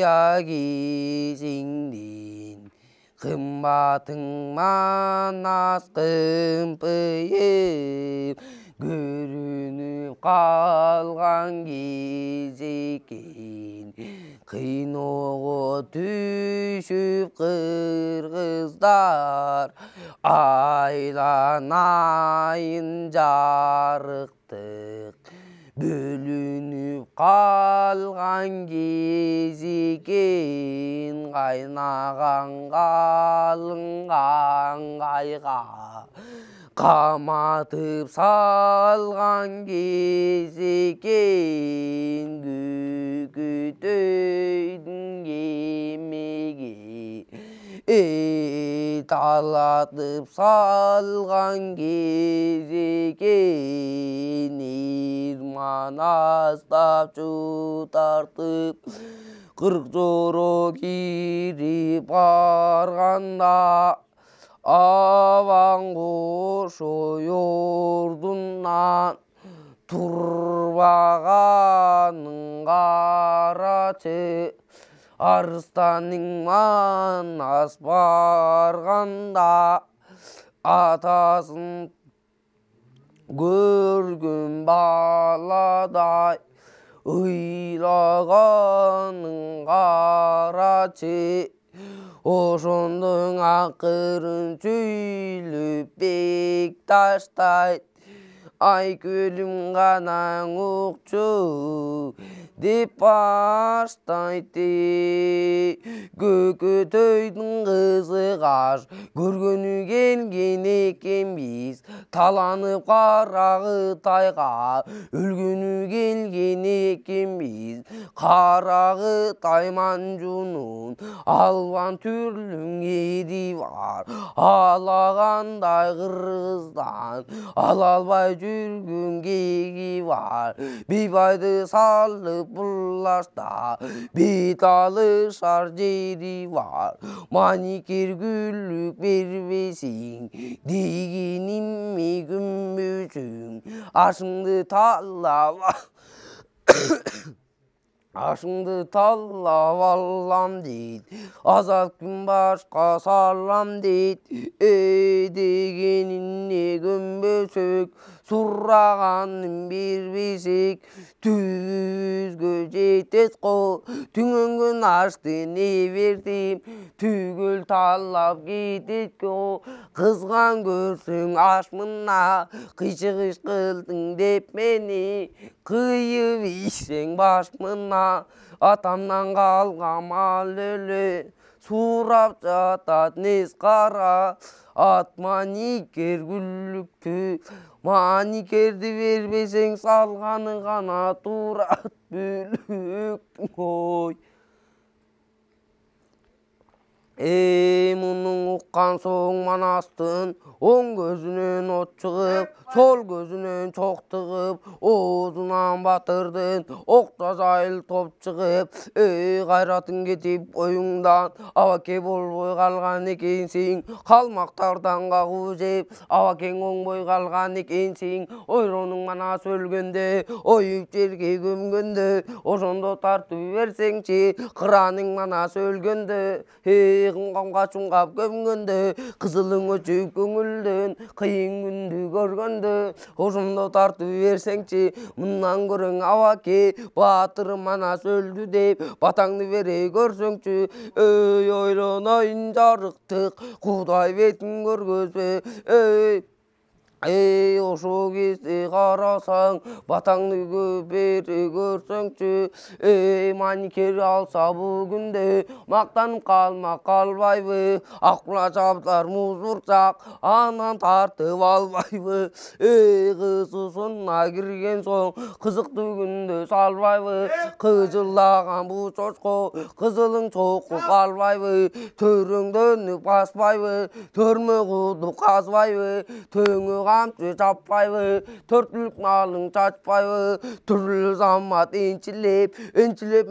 ая기 징린 금바등 만나스 금뿌임 көрініп қалған кезекен қиноғы түшіп қырғыздар айланайын жарықтық бөлініп қалған кезекен қайнаған қалынған қайға қаматып салған кезекен көкөтөйдің кемеге талатып салған кезекен манастап жу тартып қырық жорық кирип барғанда аван қош ойордунан турбағаның қарачы арыстаның манас барғанда атасын көрген баладай ыйлағаның қарачы ошондоң акырын сүйлөп бек таштайт ай көлүм канаң укчу деп баштайт көкөтөйдүн кызы каш көргөнү келген экенбиз таланып карагы тайга өлгөнү келген экенбиз карагы тай манжунун албан түрлүң эри бар алагандай кыргыздан ала албай жүргөн кеги бар бийбайды салып булашта бет алышар жери бар маникер гүлүк бербесиң дегениме күнбөсүң ашыңды таллап алам дейт азат күн башка салам дейт дегенине көнбөсөк сураганын бербесек түбүбүзгө жетет кол түңөнгөн ашты не бердим түгөл таллап кетет ко кызган көрсөң аш мына кыйчыгыш кылдың деп мени кыйып ийсең баш мына атамдан калган мал эле сурап жатат нес кара ат маникер күлүктү маникерди бербесең салганы гана турат бөлөктүң ой мунун уккан соң манастын оң көзүнөн от чыгып сол көзүнөн чок тыгып оозунан батырдын окта жайыл топ чыгып кайратың кетип боюңдан абаке болбой калган экенсиң калмактардан кагуу жеп абакең оңбой калган экенсиң ойронуң манас өлгөндө оюп жерге көмгөндө ошондо тартып берсеңчи кыраның манас өлгөндө кымгамга чуңгап көмгөндө кызылың өчүп көңүлдөн кыйын күндү көргөндө ошондо тартып берсеңчи мындан көрөң абаке баатырым манас өлдү деп батаңды бере көрсөңчү ойронойын жарыктык кудай бетин көргөзбө ошо кезде карасаң батаңды бере көрсөңчү маникер алса бүгүндө мактанып калмак калбайбы акула жабдар муз бурчак анан тартып албайбы кызысына кирген соң кызыктуу күндө салбайбы кыжылдаган бул чочко кызылың чокуп калбайбы төрөңдөнүп баспайбы төрмө кууду казбайбы төңү камчы чаппайбы, төртүлүк малың чачпайбы, түрлү замат энчилеп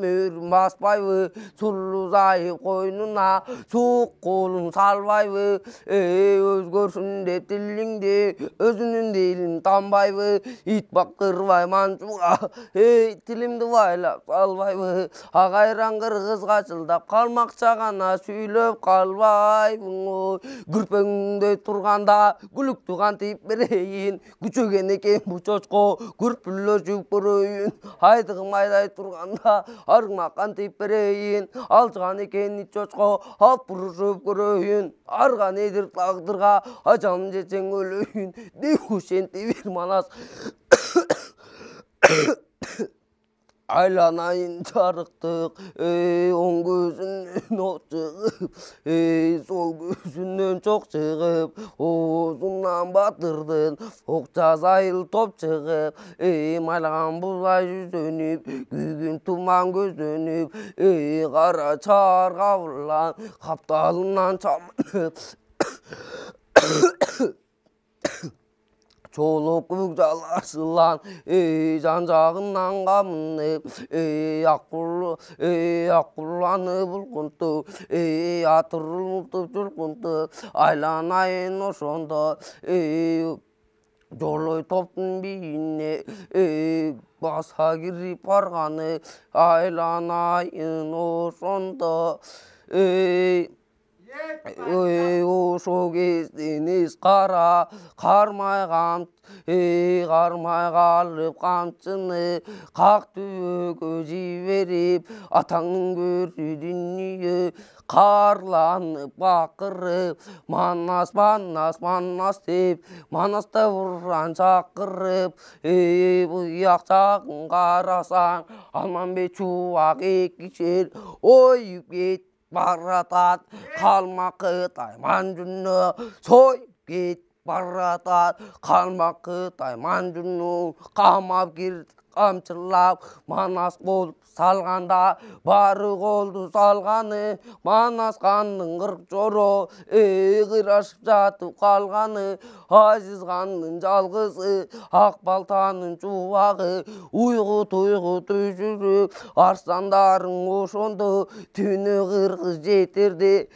мөрүн баспайбы, сурлу зайып койнуна суук колун салбайбы, өзгөрсүн деп тилиңди, өзүнүн дилин танбайбы, ит бакырбай манчуга, тилимди байлап салбайбы, агайран кыргызга чылдап калмакча гана сүйлөп калбайбың, күрпөңдөй турганда күлүктү кантип берейин, күчөгөн экен бу чочко, күрпүлөшүп көрөйүн, айдыгым айдай турганда аргыма кантип берейин, алчыган экен ит чочко, алпурушуп көрөйүн, арга недир тагдырга, ажалым жетсең өлөйүн, деп ушентип бир манас айланайын жарыктык, оң көзүнөн от чыгып, сол көзүнөн чок чыгып, оозунан батырдын ок жазайыл топ чыгып, майлаган бузай жүзөнүп, күйгүн туман көзөнүп, кара чаар кабылган капталынан чамынып, чолок көк жаласылан жан жагынан камынып, аккуланып булкунтуп, атырылтып жулкунтуп, айланайын ошондо жолой топтун бийине, баса кирип барганы, айланайын ошондо, ошо кезден эс кара кармай калып камчыны как түбөгө жиберип, атаңдын көрү дүнүйө каарланып бакырып, манас деп манаста буран чакырып, буяк жагын карасаң Алманбет чубак экишер оюп кетип баратат, калмакы тайман жунну союп кетип баратат, калмакы тайман жунну камап кирди камчылап, манас болуп салганда бары колду салганы, манас хандын 40 жоро кыйрашып жатып калганы, Азиз хандын жалгызы ак балтанын чубагы, уйгу түшүрүп арстандарың ошондо түнү кыргыз жетирди,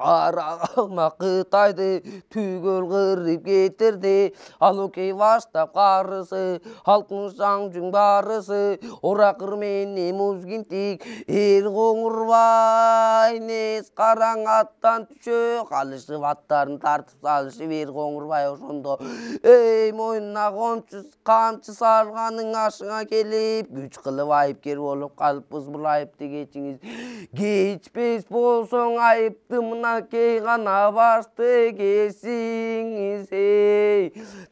кара калмак Кытайды түгөл кырып кетирди, ал окей баштап карысы, алтын жүң барысы, оракыр менен музгинтик, эл коңурбай нес караң аттан түшө калышып, аттарын тартып салышып, эл коңурбай ошондо мойнуна камчы салганың ашыңа келип, күч кылып айыпкер болуп калыппыз, бул айыпты кечиңиз, кечпес болсоң айыпты мынакей гана башты кесиңиз,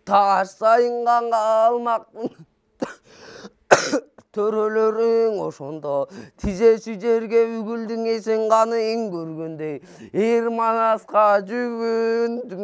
таш сайынган калмактын төрөлөрүң ошондо тизеси жерге үгүлдүң, эсен канын көргөндөй эр манаска жүгүндүң.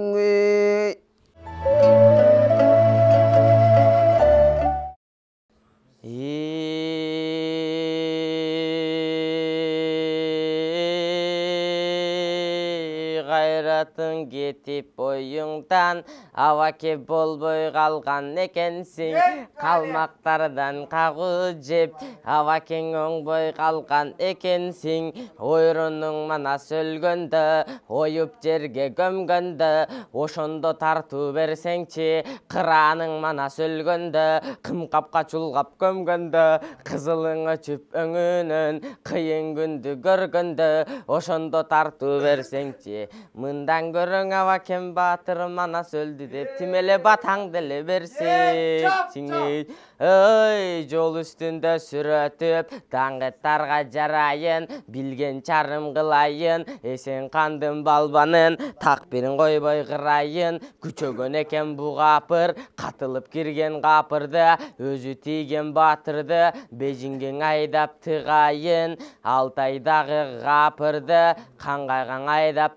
Кайратың кетип боюңдан, абаке болбой калган экенсиң, калмактардан кагуу жеп, абакең оңбой калган экенсиң, ойрунуң манас өлгөндө, оюп жерге көмгөндө, ошондо тартуу берсеңчи, кыраның манас өлгөндө, кымкапка чулгап көмгөндө, кызылың өчүп өңүнөн, кыйын күндү көргөндө, ошондо тартуу берсеңчи, мындан көрөң абакем баатыр манас өлдү деп, тимеле батаң деле берсечиңи. Жол үстүндө сүрөтүп, даңгыттарга жарайын, билген чарым кылайын, эсен кандын балбанын, такбирин койбой кырайын, күчөгөн экен бу капыр, катылып кирген капырды, өзү тийген баатырды, бежиңген айдап тыгайын, Алтайдагы капырды, каңгайган айдап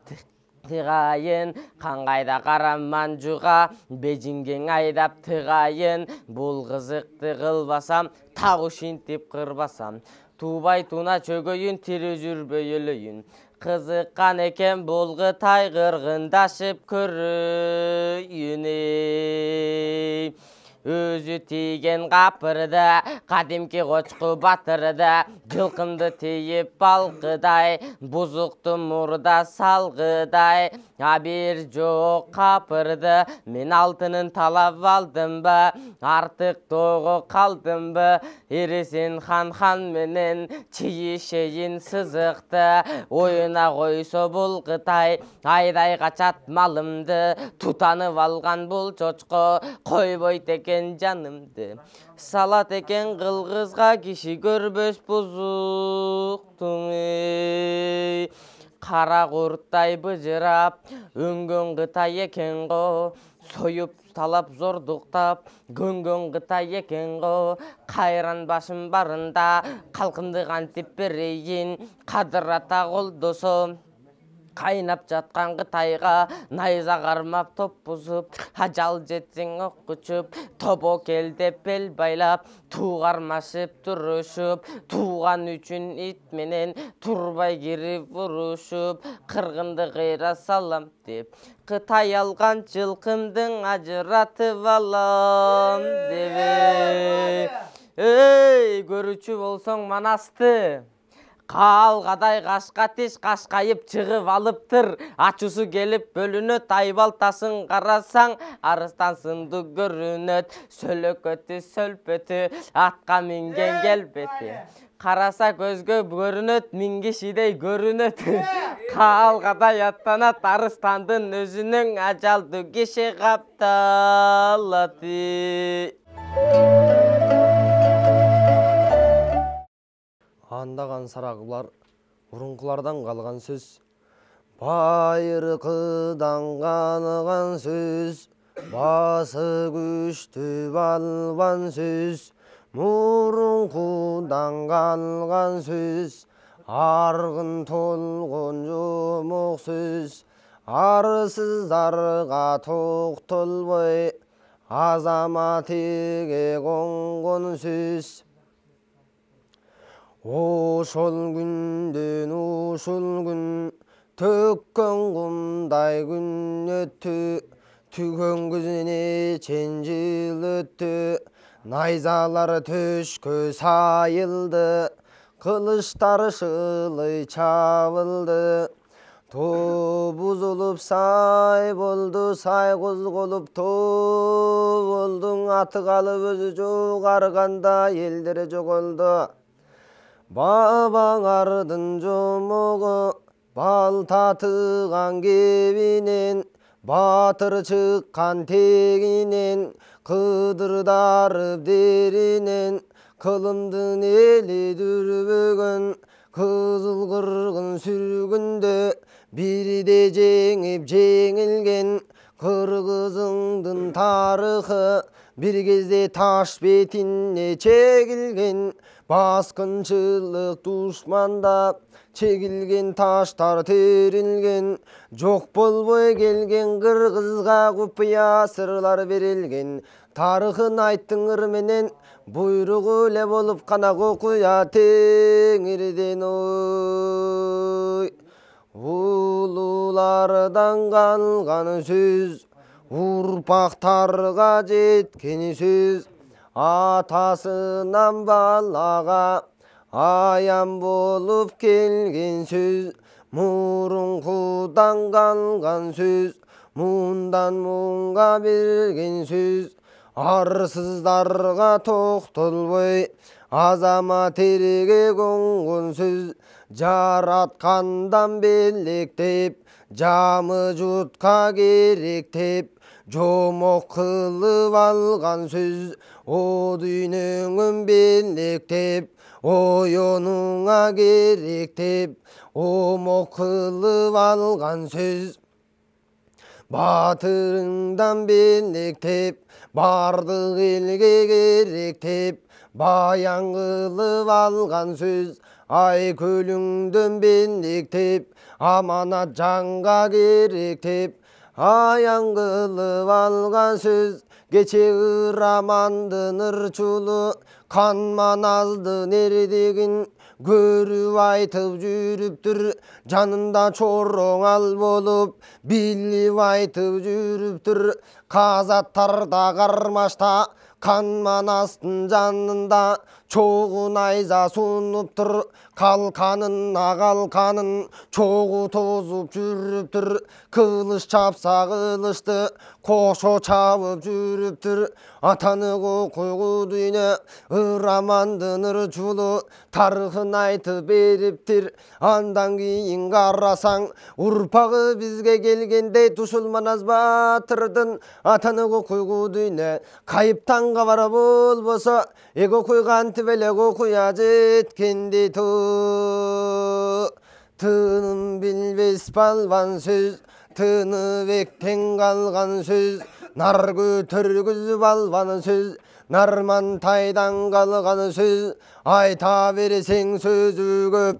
тыгайын, каңгайда кара манжуга, бежиңген айдап тыгайын, бул кызыкты кылбасам, так ушинтип кырбасам, туубай туна чөгөйүн, тири жүрбөй өлөйүн, Kızıkkan eken bul Kıtay kırgındaşıp körüyüne. Өзі тиген қапырда, қадимки қочқы батырда, жылқымды тиіп балқыдай, бұзықты мұрда салғыдай. Абир жоқ қапырды, мен алтынын талап алдым ба, артық тоғы қалдым ба, ересен хан менен чиішейін сызықты, ойына қойсо бұл Қытай, айдай қачат малымды, тұтанып алған бұл чочқо, қойбой текен жанымды. Салат екен қылғызға киши көрбөс бұзықтың. Қара құрттай бұжырап, өңгөн Қытай екен ғо, сойып талап зордықтап, көнгөн Қытай екен ғо, қайран башым барында, қалқымды қантип берейін, қадырата қолдосым. Қайнап жатқан Қытайға найза қармап топ бұзып, ажал жетсең оқ күчіп, тобо кел деп бел байлап, туғармашып тұрышып, туған үшін ит менен турбай кирип ұрышып, қырғынды қайра салам деп, Қытай алған жылқымдың ажыратып алам деп. Ей, көрүчү болсоң манасты. Қалғадай қашқа теш қашқайып чығып алыптыр. Ачысы келіп бөлінөт, айбалтасын қарасаң, арыстан сынды көрінөт. Сөлөкөті сөлпөті, атқа минген келбеті. Қараса көзгө көрінөт, мингешидей көрінөт. Қалғадай аттанат, арыстандың өзінің ажалды кеше қапталаты. Андаған сарағылар, ұрынқылардан қалған сөз, байырқыдан қаныған сөз, басы күшті балбан сөз, мұрынқудан қалған сөз, арғын толғын жұмық сөз, арсыздарға тоқтылбай, азаматыге қонғын сөз. Ошол күнден ошол күн, төккөн кумдай күн өттү, түгөн күзүнө чен жыл өттү, найзалар төшкө сайылды, кылычтар шылый чабылды. Тоо бузулуп сай болду, сай козголуп тоо болдуң, аты калып өзү жогарганда элдери жоголду. Бабаңардын жомогу бал татыган кебинен, батыр чыккан тегинен, кыдырдарып деринен, кылымдын эли дүрбөгөн, кызыл кыргын сүргүндө бирде жеңип жеңилген, кыргызыңдын тарыхы бир кезде таш бетине чегилген. Баскынчылык душманда чегилген, таштар терилген, жок болбой келген кыргызга купуя сырлар берилген. Тарыхын айттыңыр менен, буйругу эле болуп кана кокуя теңирден ой. Улуулардан калган сөз, урпактарга жеткен сөз, атасынан балага аян болуп келген сөз, мурункудан калган сөз, мундан мунга берген сөз, арсыздарга токтолбой, азамат элге конгон сөз, жараткандан белектеп, жамы жутка керектеп, жомок кылып алган сөз, о дүйнөңүн белектеп, оюнуңа керектеп, омок кылып алган сөз. Батырыңдан белектеп, бардык элге керектеп, баян кылып алган сөз, ай көлүңдөн белектеп, аманат жанга керектеп, аян кылып алган сөз. Кече ырамандын ырчулу, Kan manazdı neredegin görüp aytıp жүрüptür. Janında çoroңal bolup bilip aytıp жүрüptür. Kazattarda karmaşta kan manastın janında çoğu nayza sunuptur. Kalkanına kalkanın çoğu tozup жүрüptür. Kılıç çapsa kılıçtı koşo çabıp жүрüptür. Atanı koygudyna ıramandın ırçulu tarıхын aytıp beriptir. Andan keyin karasaң urpagı bizge gelgende Tuşulmanaz Batırdın atanı koygudyna kayıptan kabara bolbosa ego koygan tibel ego koya jetkendi tu. Tınım bilbes balvan söz tını bekten kalgan söz nar götürgüz balvan söz narman taydan kalgan söz ayta verseң sözü köp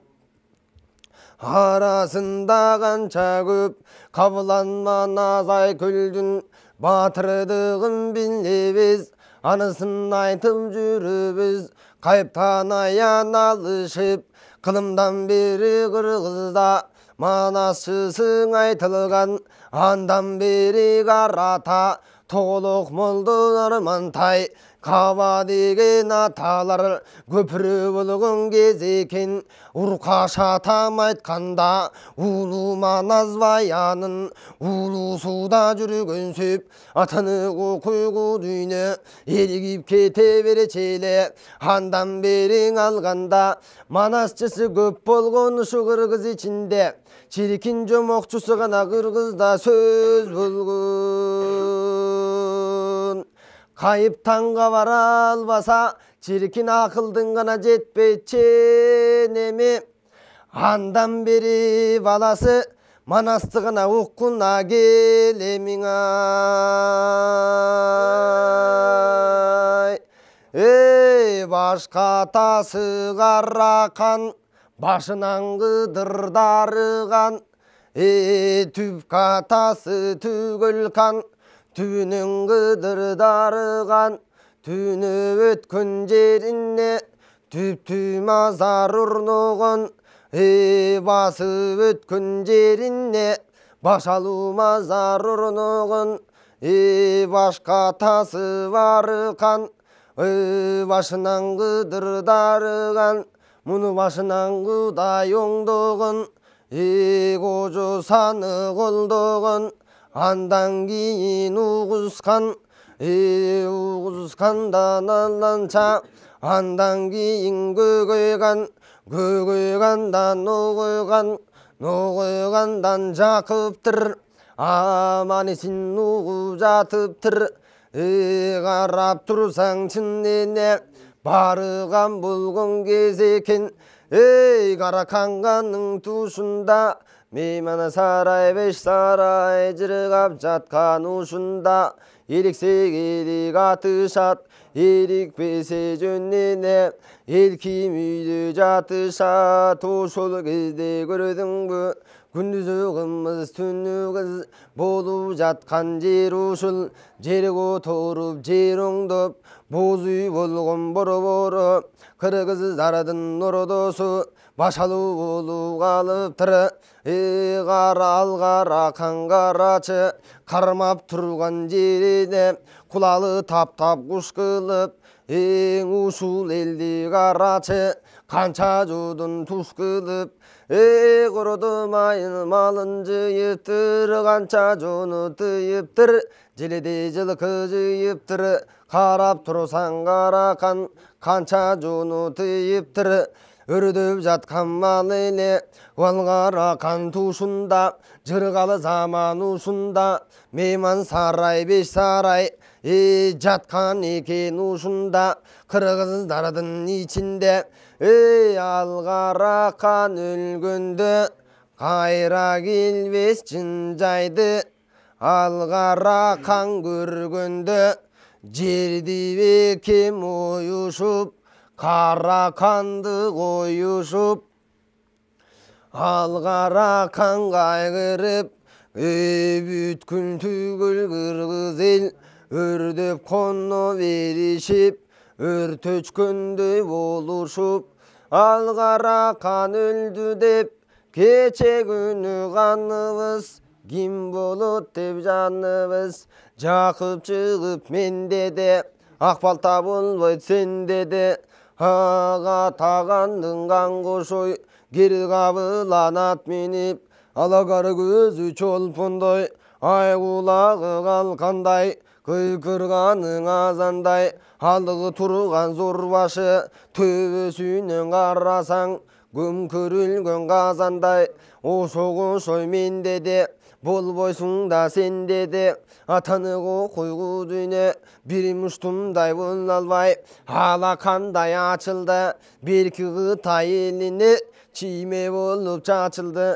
arasında kança köp kabılanma nazay küldün batırdığın bilebez anısın aytıp жүрübüz kayıptan ayan alışıp kılımdan beri kırgızda manasçısın aytılgan andan beri karata toğuluk moldu narmantay kaba degen atalar köpürü bulgun gezeken urkaşa tam aytkanda ulu manaz bayanın ulu suda жүрgөн söp atını koygudyna ergip kete bereçele andan berin alganda manasçısı köp bolgon şu kırgız içinde çirkin jomokçusu gana kırgızda söz bulgun. Kayıptan kabara albasa çirkin akıldın gana jetpeçenemi andan beri balası manastığına ukkuna gelemin ay. Ey başka tası karakan başınan gıdırdarıgan tüp katası tügül kan tübünün gıdırdarıgan tünü ötkün jerine tüp mazar urnuğun bası ötkün jerine başalı mazar urnuğun başka tası varıkan başınan gıdırdarıgan munu başınan gıda yongduğun kocu sanı kolduğun andan keyin uğuzkan uğuzkandan allança andan keyin kögöйгандан noğuygandan jakıptır aman esin uğu jatıptır karap tursaң çın ene barıgan bulgun gezeken ey Karakanganın tuşunda meyman saray beş saray jırgap жатқан ушунда ерексек атышат ерікпесе жөніне ел киім үйде жатышат ошол кезде көрдің бе күндүзү кымыз түнү кыз болуп жаткан жер ушул жерге отуруп жер оңдоп боз үй болгон боро кыргыздардын ордосу башалуу болуп калыптыр кара кангарачы кармап турган жерине кулалы таптап куш кылып ушул элди карачы канча жуудун туш кылып короду майын малын жыйыптыр канча жууну тыйыптыр желеде жылкы жыйыптыр карап турсаң каракан канча жууну тыйыптыр өрдөп жаткан мал эле Каракан тушунда жыргалы заман ушунда мейман сарай беш сарай жаткан экен ушунда кыргыздардын ичинде ал Каракан өлгөндө кайра келбес чын жайды ал Каракан көргөндө жерди бекем оюшуп Караканды коюшуп ал Каракан кайгырып бүткүл түгүл кыргыз эл өрдөп коно беришип өртөчкөндөй болушуп алгара кан өлдү деп кече күнү каныбыз ким болот деп жаныбыз жакып чыгып менде де ак балта болбойт сенде де ага тагандын кан кошой кир кабыланат минип алагар көзү чолпондой ай кулагы калкандай кыйкырганың азандай алдыгы турган зор башы төбөсүнөн карасаң көмкөрүлгөн казандай ошо кошой менде де болбойсуң да сенде де атаныгы койгу дүйнө бир муштумдай боло албай алакандай ачылды берки Кытай элине чийме болуп чачылды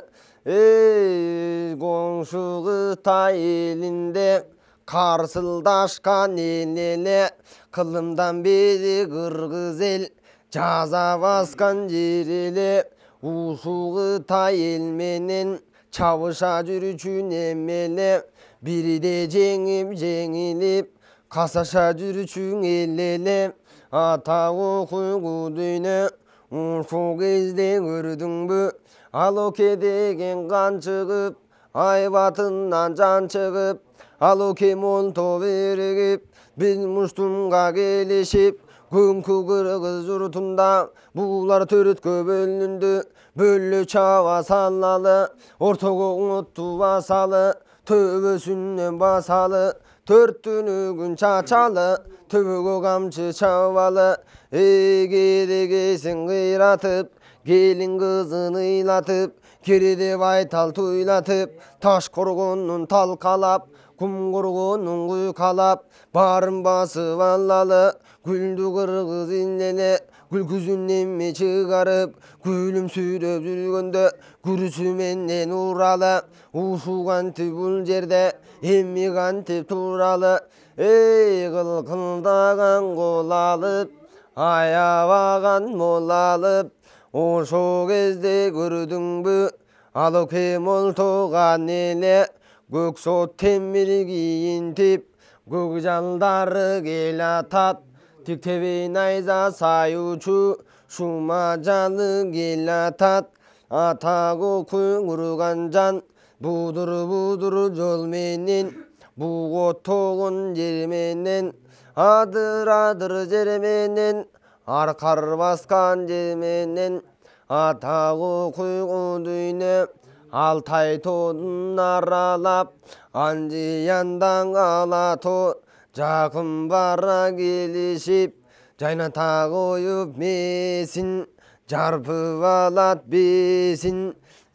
коңшу Кытай элинде карсылдашкан эл эле кылымдан бери кыргыз эл жаза баскан жер эле ушул Кытай эл менен чабыша жүрүчү эмеле бирде жеңип жеңилип касаша жүрүчүң эл эле ата койгу дүйнө ушул кезде көрдүңбү алоке деген кан чыгып айбатынан жан чыгып алоке монто биригип бир муштумга келишип көңкү кыргыз журтунда булар төрөткө бөлүндү бөлө чаба салалы ортого отту басалы төбөсүнөн басалы төрттүнүгүн чачалы төбөгө камчы чабалы керегесин кыйратып келин кызын ыйлатып кириде байтал туйлатып таш коргонун талкалап кум коргонун куйкалап барын басып алалы гүлдү кыргыз эле күлкүсүн эми чыгарып күлүмсүрөп жүргөндө күрүсү менен уралы ушул кантип бул жерде эми кантип туралы кылкылдаган кол алып аябаган мол алып ошол кезде көрдүңбү алоке молтоган эле көксө темир кийинтип көк жалдары келатат тиктебей найза саюучу шума жалы келатат атагы куйгурган жан будур жол менен буготтогон жер менен адыр жер менен аркар баскан жер менен атагы койгу дүйнө Алтай тоодун аралап анжыяндан ала тоо жакын бара келишип жайната коюп месин жарпып алат бесин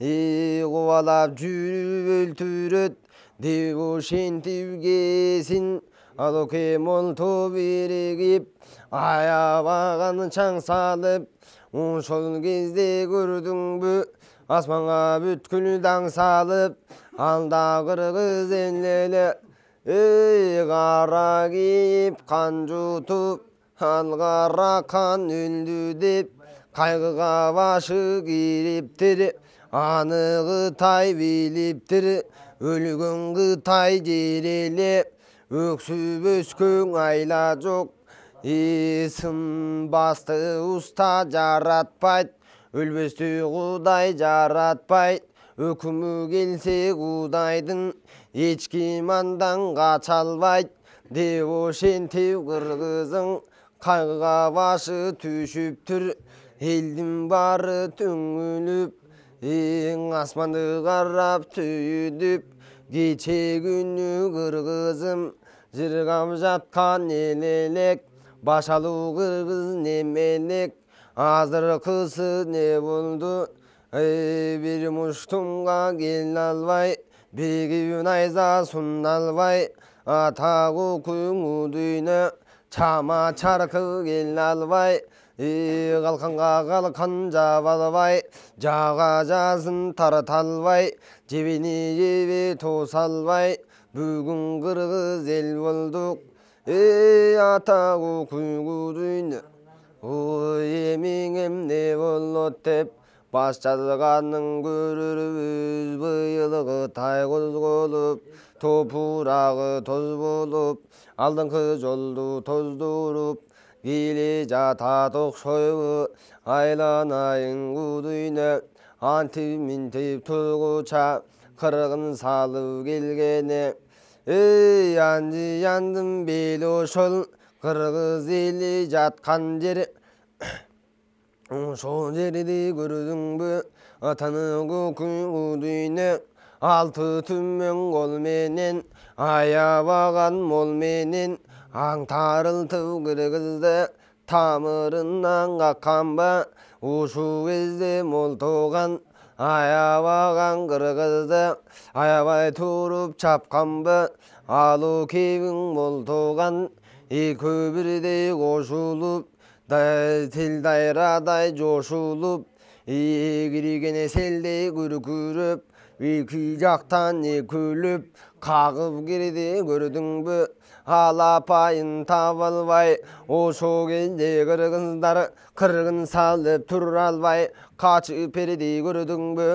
кубалап жүрүп өлтүрөт деп ошентип кесин алоке молто биригип аябаган чаң салып ошол кезде көрдүңбү асманга бүткүл таң салып алда кыргыз эле кара кийип кан жутуп алгара кан өлдү деп кайгыга башы кириптир аны Кытай билиптир өлгөн Кытай жер эле өксүп өскөн айла жок сын басты уста жаратпайт өлбөстү Кудай жаратпайт өкүмү келсе Кудайдын эч ким андан кача албайт деп ошентип кыргызың кайгыга башы түшүптүр элдин баары түңүлүп асманды карап түйүдүп кече күнү кыргызым жыргап жаткан эл элек башалуу кыргыз немелек азыркысы не болду бир муштумга келе албай биригип найза суна албай атагы күңү дүйнө чама чаркы келе албай калканга калкан жаба албай жага жазын тарта албай жебени жебе тоса албай бүгүн кыргыз эл болдук атагы күңү дүйнө эмиң эмне болот деп баш жазганын көрөрбүз быйыл Кытай козголуп топурагы тоз болуп алдыңкы жолду тоздуруп келе жатадық шойғы айланайын құдүйне антип минтип тұрғыча қырғын салып келгене ей анжи яндым бел ошол қырғыз елі жатқан жер ошол жерди көрдүңбү атаныңгы құдүйне алты түмөн кол менен аябаган мол менен аң тарылтып кыргызды тамырынан какканба ушул кезде молтоган аябаган кыргызды аябай туруп чапканбы алуу кебиң молтоган экөө бирдей кошулуп тил дайрадай жошулуп киргене селдей күркүрөп эки жактан экөөлөп кагып кирди көрдүңбү алапайын таба албай ошол кезде кыргыздар кыргын салып тура албай качып берди көрдүңбү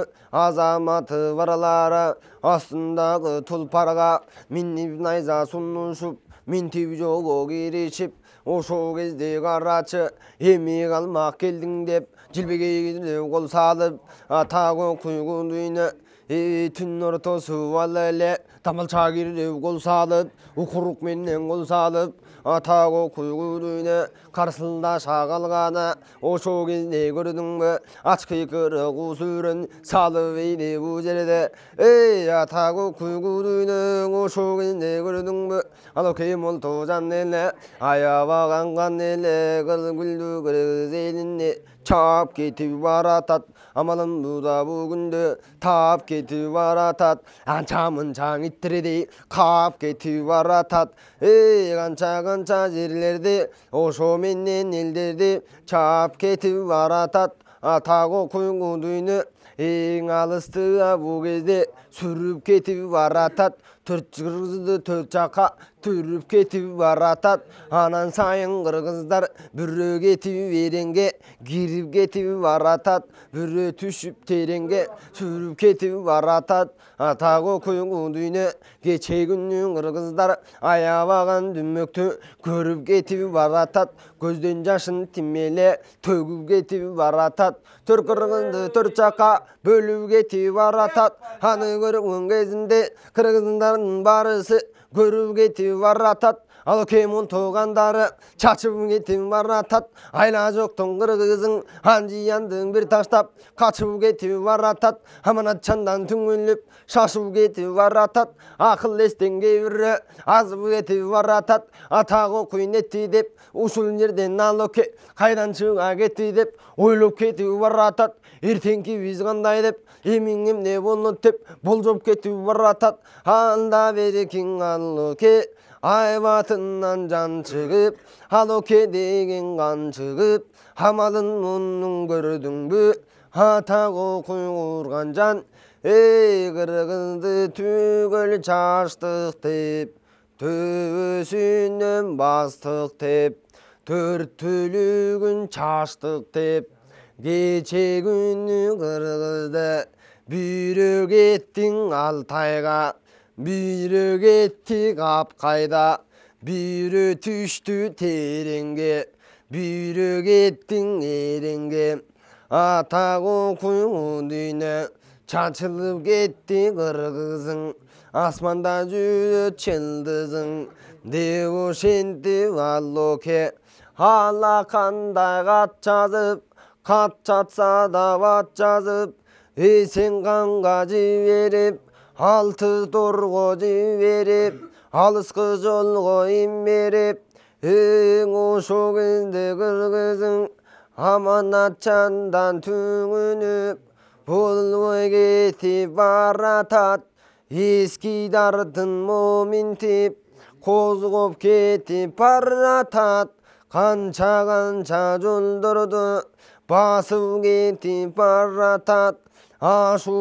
азаматы барлары астындагы тулпарга минип найза сунушуп минтип жолго киришип ошол кезде карачы эми калмак келдиң деп жылбегейге кол салып атагы куйгудүйнө түн ортосу бала эле тамалча кирип кол салып укурук менен кол салып атагы куйгудүйнө карсылдаша калганы ошол кезде көрдүңбү ачкы кырык усурун салып ийди бул жерде эй атагы куйгудүйнө ошол кезде көрдүңбү алокей молтожан эле аябаган эле гүлдү кыргыз элине чап кетип баратат амалым буда бүгүндө таап кетип баратат анча мынча иттерди каап кетип баратат эй канча жерлерди ошо менен элдерди чаап кетип баратат атагы куйгудүйнө эң алыстыга бул кезде сүрүп кетип баратат төрт кыргызды төрт жака түрүп кетип баратат анан сайын кыргыздар бирөө кетип эренге кирип кетип баратат бирөө түшүп тереңге сүрүп кетип баратат атагы куйгудүйнө кече күнү кыргыздар аябаган дүмөктү көрүп кетип баратат көздөн жашын тимеле төгүп кетип баратат төрт кыргызды төрт жака бөлүп кетип баратат аны көргөн кезинде кыргыздардын баарысы көрүп кетип баратат алокей молтогандары чачып кетип баратат айла жоктун кыргызың анжияндын бир таштап качып кетип баратат аманатчандан түңүлүп шашып кетип баратат акыл эстен кээ азып кетип баратат атагы куйнетти деп ушул жерден алокей кайдан чыга кетти деп ойлоп кетип баратат эртеңки биз кандай деп эмиң эмне болот деп болжоп кетип баратат анда берекиң алокей айбатынан жан чыгып алокей деген кан чыгып амалын мунун көрдүңбү атагы куйгурган жан эй кыргызды түгөл чачтык деп төбөсүнөн бастык деп төрт түлүгүн чачтык деп кече күнү кыргызды бирөө кеттиң Алтайга бирөө кеттик Апкайда бирөө түштү тереңге бирөө кеттиң эреңге атагы куйгудүйнө чачылып кетти кыргызың асманда жүрөт чылдызың деп ошентип алокей алакандай кат жатса да бат жазып сен канга жиберип алты торго жиберип алыскы жолго имберип эң ошол кезде кыргызың аманатчандан түңүнүп болбой кетип баратат эски дартын моминтип козгоп кетип баратат канча жолдорду басып кетип баратат ашу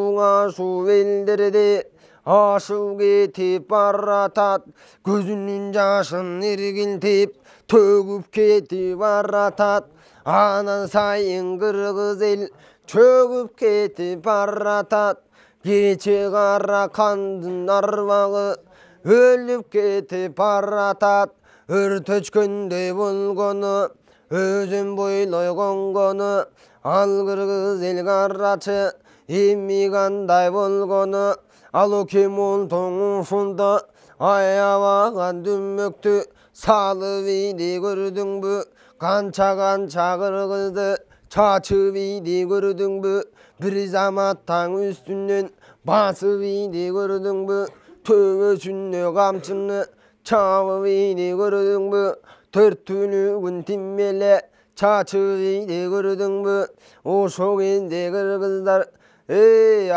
элдерди ашып кетип баратат көзүнүн жашын иргилтип төгүп кетип баратат анан сайын кыргыз эл чөгүп кетип баратат кече кара кандын арбагы өлүп кетип баратат өртөчкөндөй болгону өзүм бойлой конгону ал кыргыз эл карачы эми кандай болгону ал кемол тоңушунда аябаган дүмөктү салып ийди көрдүңбү канча кыргызды чачып ийди көрдүңбү бир замат таң үстүнөн басып ийди көрдүңбү төбөсүнө камчыны чабып ийди көрдүңбү төрттүүлүгүн тиммеле чачып ийди көрдүңбү ошо кезде кыргыздар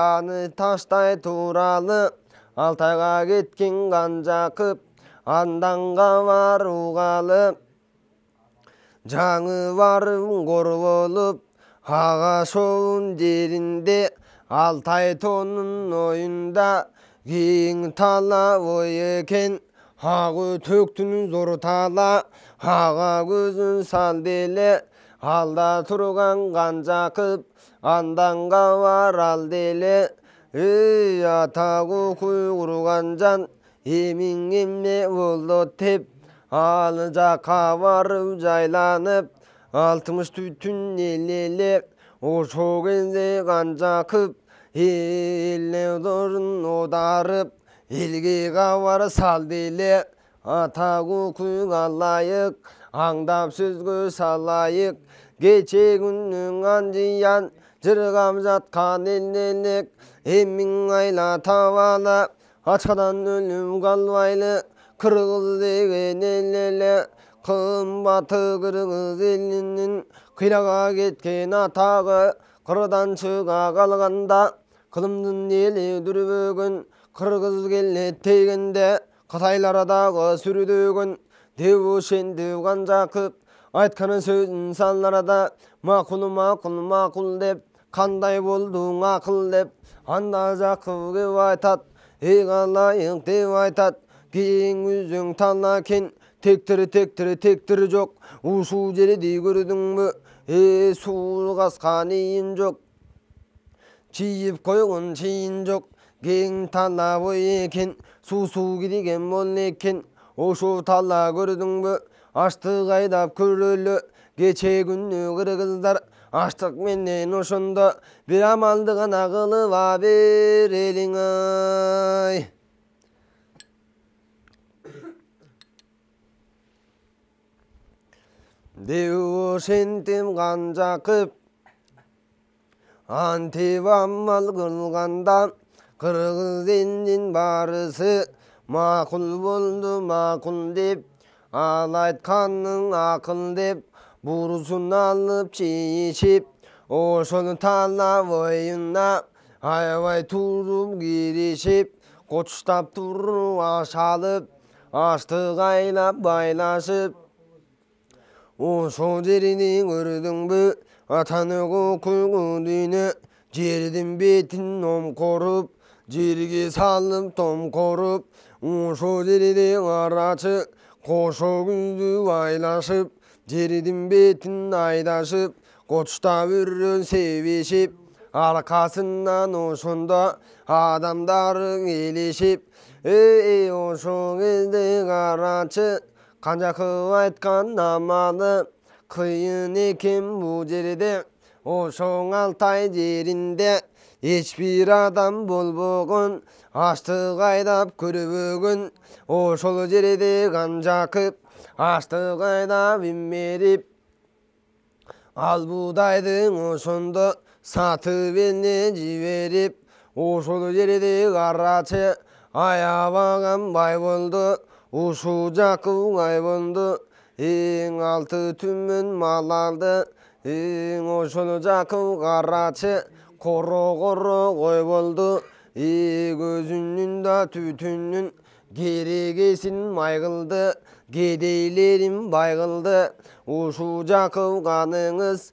аны таштай туралы Алтайга кеткен Канжакып анданга баруугалы жаңы барып кор болуп ага шоун жеринде Алтай тонун оюнда кең тала ой экен ак өтөктүн зор тала ага көзүн сал деле алда турган Канжакып анданга барал деле атагы куйгурган жан эмиң эмне болду деп ал жака барып жайланып 60 түтүн элелеп ошо кезде Канжакып элне дорун оодарып элге кабар сал деле атагы куйга ылайык аңдап сөзгө салайык кече күнүң анжыян жыргап жаткан элек эмиң айла табалы ачкадан өлүм калбайлы кыргыз деген эле кымбаты кыргыз элинин кыйлага кеткен атагы кырдан чыга калганда кылымдын эли дүрбөгөн кыргыз келет дегенде кытайлар дагы сүрдөгөн деп ошентип Канжакып айткан сөзүн салларда макул деп кандай болдуң акыл деп анда Жакып кеп айтат калайык деп айтат кең үзөң тала экен тектир жок ушул жерди көрдүңбү суу каскан ийин жок чийип койгон чийин жок кең тала бой экен суу кирген бол экен ошол тала көрдүңбү аштык айдап көрөлү кече күнү кыргыздар аштык менен ошондо бир амалды гана кылыба берелиң ай деп ошентип Канжакып антип амал кылганда кыргыз элинин баарысы макул болду макул деп ал айтканын акыл деп буурусун алып чийишип ошол тала боюна аябай туруп киришип кочуштап туруп аш алып аштык айлап байлашып ошол жерди көрдүңбү атанөгү куйгу дүйнө жердин бетин омкоруп жерге салып томкоруп ошол жерди карачы кошо күздү байлашып жердин бетин айдашып кочуштап үрөн себишип аркасынан ошондо адамдар келишип ошол кезде карачы Канжакып айткан амалы кыйын экен бул жерде ошол Алтай жеринде эч бир адам болбогон аштык айдап көрбөгөн ошол жерде Канжакып аштык айдап имерип ал буудайдың ошондо сатып эле жиберип ошол жерде карачы аябаган бай болду ушул Жакып ай болду эң алты түмөн мал алды ошол Жакып карачы коро кой болду көзүнүн да түтүнүн керегесин май кылды кедейлерин бай кылды ушул Жакып каныңыз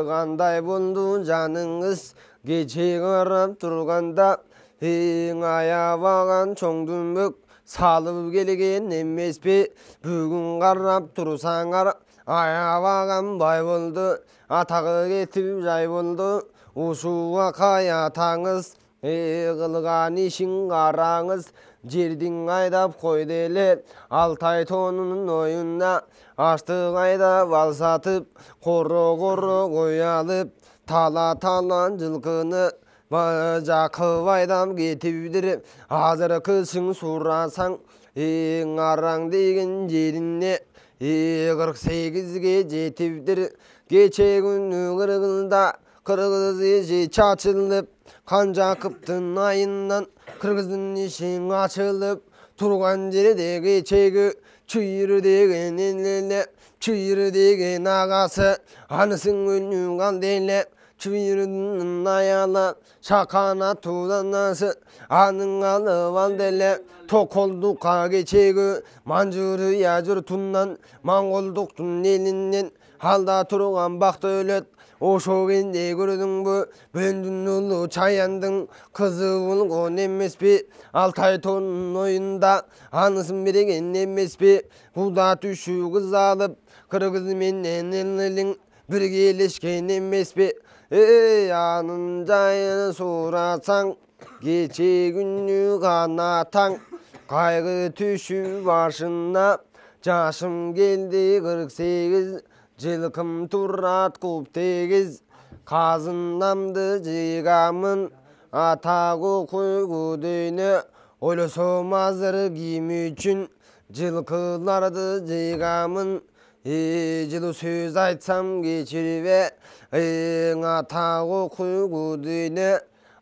кандай болду жаныңыз кече карап турганда аябаган чоң дүмөк салып келген эмеспи бүгүн карап турсаңар аябаган бай болду атагы кетип жай болду ушул акай атаңыз кылган ишин караңыз Жердin aydap koydele Altay tonunun oyunda Açtık ayda bal satıp Korro koyalıp Tala cılkını Bacakı vaydam getirip Hazır kızın surasan Arang degen жерine 48'ge жетipdir Geçe günü kırgızda Kırgız işi çaçılıp Kanca kıptın ayından Kırgızın işin açılıp Turgan jerde geçegi Çuyur degen elele Çuyur degen ağası Anısın önü kandele Çuyurun ayala Şakana tudanası Anın alıp aldele Tokolduk'a geçegi Mancırı yacır tundan Mangolduktun elinden Halda turgan baktı ölet Oşo kende gördün bu Böndün ulu çayandın Kızı bulgun emespi Altay tonun oyunda Anısın beregen emespi Kuda tüşü kız alıp Kırgız menden elin Birgeleşken emespi Anın jayını sorasan Geçe günü kanatan Kaygı tüşü başına Yaşım geldi 48 Жылқым турат куп тегиз Казынамды жыйгамын Атагы койгу дөйнө Ойлосом азыр ким үчүн Жылкыларды жыйгамын Жылы сөз айтсам кечирбе Атагы койгу дөйнө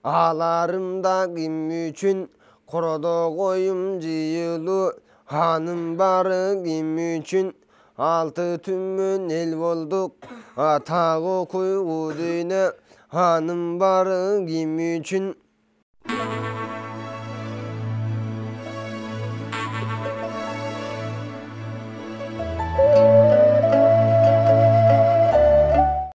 Аларымда ким үчүн Кородо коюм жыйылуу Ханым бары ким үчүн Altı tümün el olduk Atağı koygu düğüne Hanım barı kim için